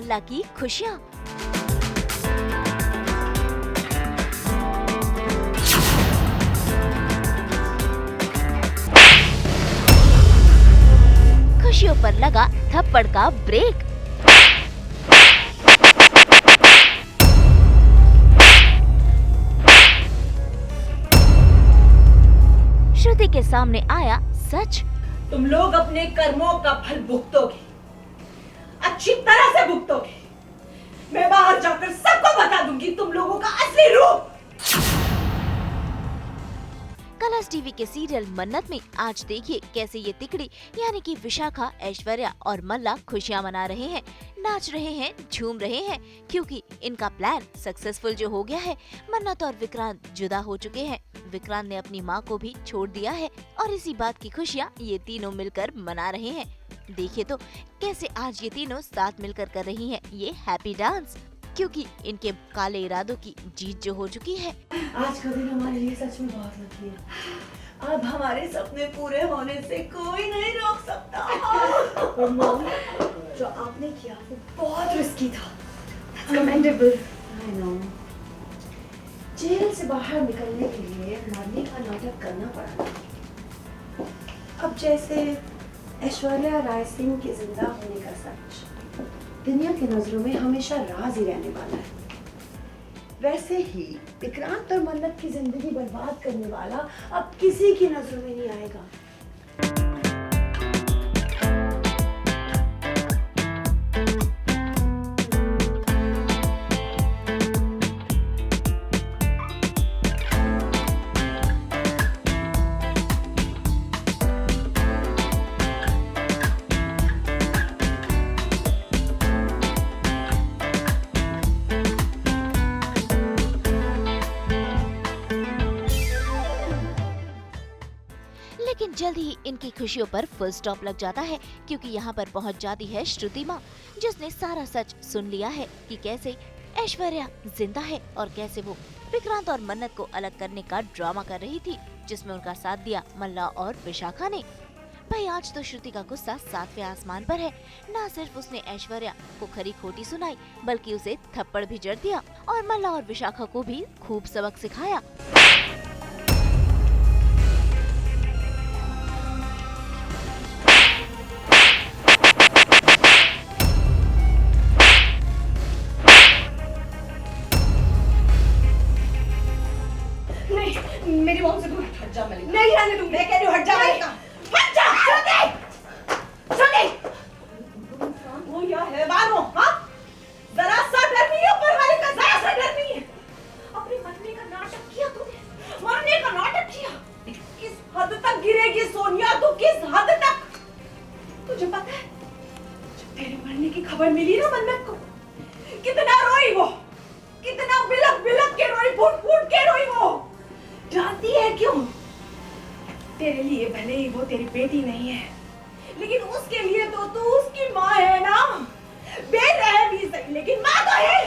मल्ला की खुशियाँ। खुशियों पर लगा थप्पड़ का ब्रेक। श्रुति के सामने आया सच। तुम लोग अपने कर्मों का फल भुगतोगे, अच्छी तरह से भुगतोगे। मैं बाहर जाकर सबको बता दूंगी तुम लोगों का असली रूप। कलर्स टीवी के सीरियल मन्नत में आज देखिए कैसे ये तिकड़ी यानी कि विशाखा, ऐश्वर्या और मल्ला खुशियां मना रहे हैं, नाच रहे हैं, झूम रहे हैं, क्योंकि इनका प्लान सक्सेसफुल जो हो गया है। मन्नत और विक्रांत जुदा हो चुके हैं। विक्रांत ने अपनी माँ को भी छोड़ दिया है और इसी बात की खुशियाँ ये तीनों मिलकर मना रहे हैं। देखिए तो कैसे आज ये तीनों साथ मिलकर कर रही हैं ये हैप्पी डांस, क्योंकि इनके काले इरादों की जीत जो हो चुकी है। आज का दिन हमारे लिए सच में बहुत लकी है। अब हमारे सपने पूरे होने से कोई नहीं रोक सकता। और मॉम, जो आपने किया वो बहुत रिस्की था। कमेंडेबल। I know. जेल से बाहर निकलने के लिए मरने का नाटक करना पड़ा। अब जैसे ऐश्वर्या राय सिंह के जिंदा होने का सच दुनिया की नजरों में हमेशा राज ही रहने वाला है, वैसे ही विक्रांत और मन्नत की जिंदगी बर्बाद करने वाला अब किसी की नजरों में नहीं आएगा। लेकिन जल्द ही इनकी खुशियों पर फुल स्टॉप लग जाता है, क्योंकि यहाँ पर पहुँच जाती है श्रुति माँ, जिसने सारा सच सुन लिया है कि कैसे ऐश्वर्या जिंदा है और कैसे वो विक्रांत और मन्नत को अलग करने का ड्रामा कर रही थी, जिसमें उनका साथ दिया मल्ला और विशाखा ने। भाई आज तो श्रुति का गुस्सा 7वें आसमान पर है। न सिर्फ उसने ऐश्वर्या को खरी खोटी सुनाई, बल्कि उसे थप्पड़ भी जड़ दिया और मल्ला और विशाखा को भी खूब सबक सिखाया। मेरी मॉम से दूर हट जा मलिका। नहीं रहने दूंगी। मैं कह रही हूँ हट जा मलिका। हट जा। सुने वो या हैवान हो, हाँ? जरा सा डर नहीं है ऊपर वाले का, जरा सा डर नहीं है। अपने मरने का नाटक किया तूने, मरने का नाटक किया। किस हद तक गिरेगी सोनिया तू, किस हद तक? तुझे पता है जब तेरे मरने की खबर मिली ना मन्नत को, कितना रोई वो, कितना बिलक बिलक के रोई, फूट फूट के रोई वो। जानती है क्यों? तेरे लिए भले ही वो तेरी बेटी नहीं है, लेकिन उसके लिए तो तू उसकी माँ है ना। बेटा भी सही, लेकिन माँ तो है।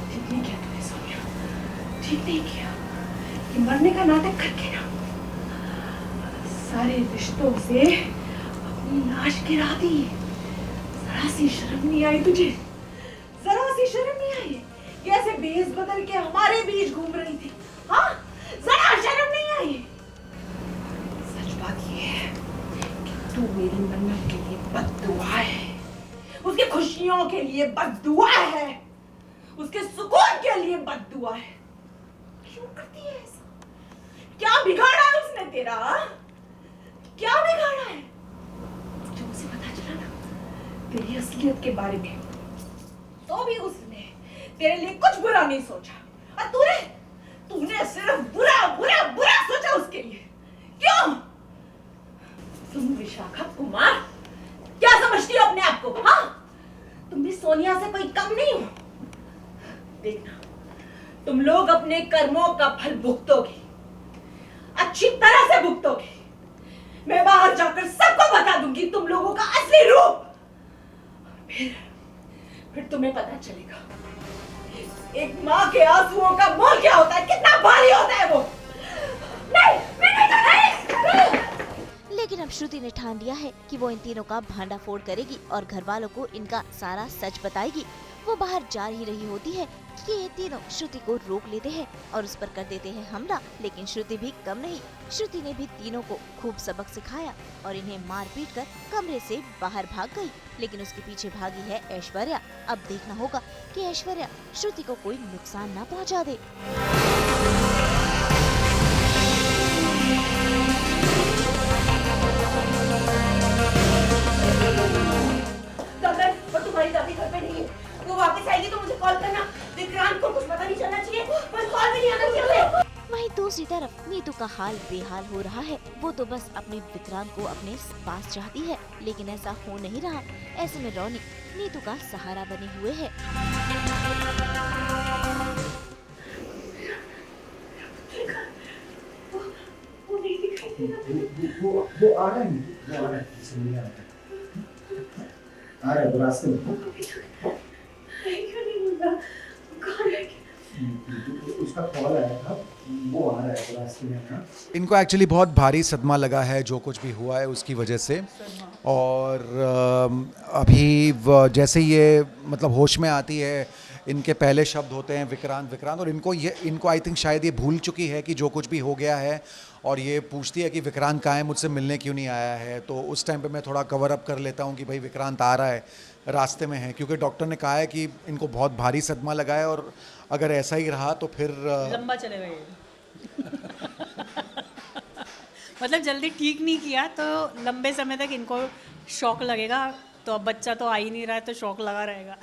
ठीक नहीं किया तूने सोनिया, ठीक नहीं किया। ये मरने का नाटक करके ना सारे रिश्तों से अपनी लाश गिरा दी। जरा सी शर्म नहीं आई तुझे? जरा सी शर्म नहीं आई? कैसे भेस बदल के हमारे बीच घूम रही थी, हाँ? जरा शर्म नहीं आई? सच बात ये है कि तू मेरी मन्नत के लिए बद्दुआ है, उसकी खुशियों के लिए बद्दुआ है, उसके सुकून के लिए बद्दुआ है। क्यों करती है ऐसा? क्या बिगाड़ा है उसने तेरा? क्या बिगाड़ा है? जब उसे पता चला ना तेरी असलियत के बारे में, तो भी उसने तेरे लिए कुछ बुरा नहीं सोचा, और तूने सिर्फ बुरा बुरा बुरा सोचा उसके लिए। क्यों? तुम विशाखा कुमार क्या समझती हो अपने आप को, हाँ? तुम भी सोनिया से कोई कम नहीं हो। देखना, तुम लोग अपने कर्मों का फल भुगतोगे, अच्छी तरह से भुगतोगे। मैं बाहर जाकर सबको बता दूंगी तुम लोगों का असली रूप। फिर तुम्हें पता चलेगा एक माँ के आंसुओं का मोल क्या होता है, कितना भारी होता है वो। नहीं। लेकिन अब श्रुति ने ठान लिया है कि वो इन तीनों का भांडाफोड़ करेगी और घर वालों को इनका सारा सच बताएगी। वो बाहर जा ही रही होती है कि ये तीनों श्रुति को रोक लेते हैं और उस पर कर देते हैं हमला, लेकिन श्रुति भी कम नहीं। श्रुति ने भी तीनों को खूब सबक सिखाया और इन्हें मार पीट कर कमरे से बाहर भाग गई, लेकिन उसके पीछे भागी है ऐश्वर्या। अब देखना होगा कि ऐश्वर्या श्रुति को कोई नुकसान न पहुंचा दे। तुम्हारी दादी घर पे नहीं है, वो वापस आएगी तो मुझे कॉल करना। विक्रांत को कुछ पता नहीं चलना चाहिए, बस कॉल भी नहीं आना चाहिए। वहीं दूसरी तरफ नीतू का हाल बेहाल हो रहा है। वो तो बस अपने विक्रांत को अपने पास चाहती है, लेकिन ऐसा हो नहीं रहा। ऐसे में रौनक नीतू का सहारा बने हुए है। वो नहीं दिखाई दे रहा। वो आ रहा है, आ रहा है रास्ते में। क्यों नहीं बोल रहा? कहाँ रह गया? उसका कॉल आया था, वो आ रहा है रास्ते में ना। इनको एक्चुअली बहुत भारी सदमा लगा है जो कुछ भी हुआ है उसकी वजह से, और अभी जैसे ये मतलब होश में आती है, इनके पहले शब्द होते हैं विक्रांत विक्रांत, और इनको आई थिंक शायद ये भूल चुकी है कि जो कुछ भी हो गया है, और ये पूछती है कि विक्रांत कहाँ है, मुझसे मिलने क्यों नहीं आया है। तो उस टाइम पे मैं थोड़ा कवर अप कर लेता हूँ कि भाई विक्रांत आ रहा है, रास्ते में है, क्योंकि डॉक्टर ने कहा है कि इनको बहुत भारी सदमा लगा है और अगर ऐसा ही रहा तो फिर लंबा चलेगा ये। मतलब जल्दी ठीक नहीं किया तो लंबे समय तक इनको शौक लगेगा। तो अब बच्चा तो आ ही नहीं रहा है तो शौक लगा रहेगा।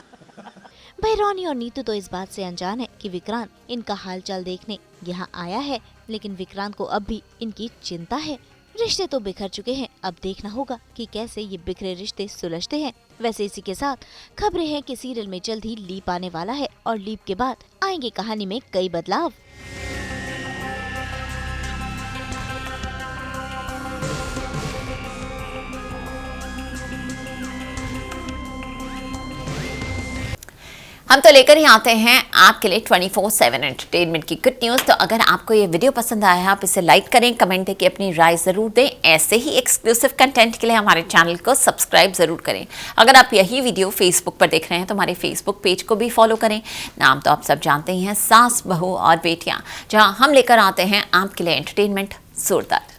भाई रोनी और नीतू तो इस बात से अनजान है कि विक्रांत इनका हालचाल देखने यहाँ आया है, लेकिन विक्रांत को अब भी इनकी चिंता है। रिश्ते तो बिखर चुके हैं, अब देखना होगा कि कैसे ये बिखरे रिश्ते सुलझते हैं। वैसे इसी के साथ खबरें हैं कि सीरियल में जल्द ही लीप आने वाला है और लीप के बाद आएंगे कहानी में कई बदलाव। हम तो लेकर ही आते हैं आपके लिए 24/7 एंटरटेनमेंट की गुड न्यूज़। तो अगर आपको ये वीडियो पसंद आया, आप इसे लाइक करें, कमेंट दें कि अपनी राय ज़रूर दें। ऐसे ही एक्सक्लूसिव कंटेंट के लिए हमारे चैनल को सब्सक्राइब ज़रूर करें। अगर आप यही वीडियो फेसबुक पर देख रहे हैं तो हमारे फेसबुक पेज को भी फॉलो करें। नाम तो आप सब जानते ही हैं, सास बहू और बेटियाँ, जहाँ हम लेकर आते हैं आपके लिए एंटरटेनमेंट जोरदार।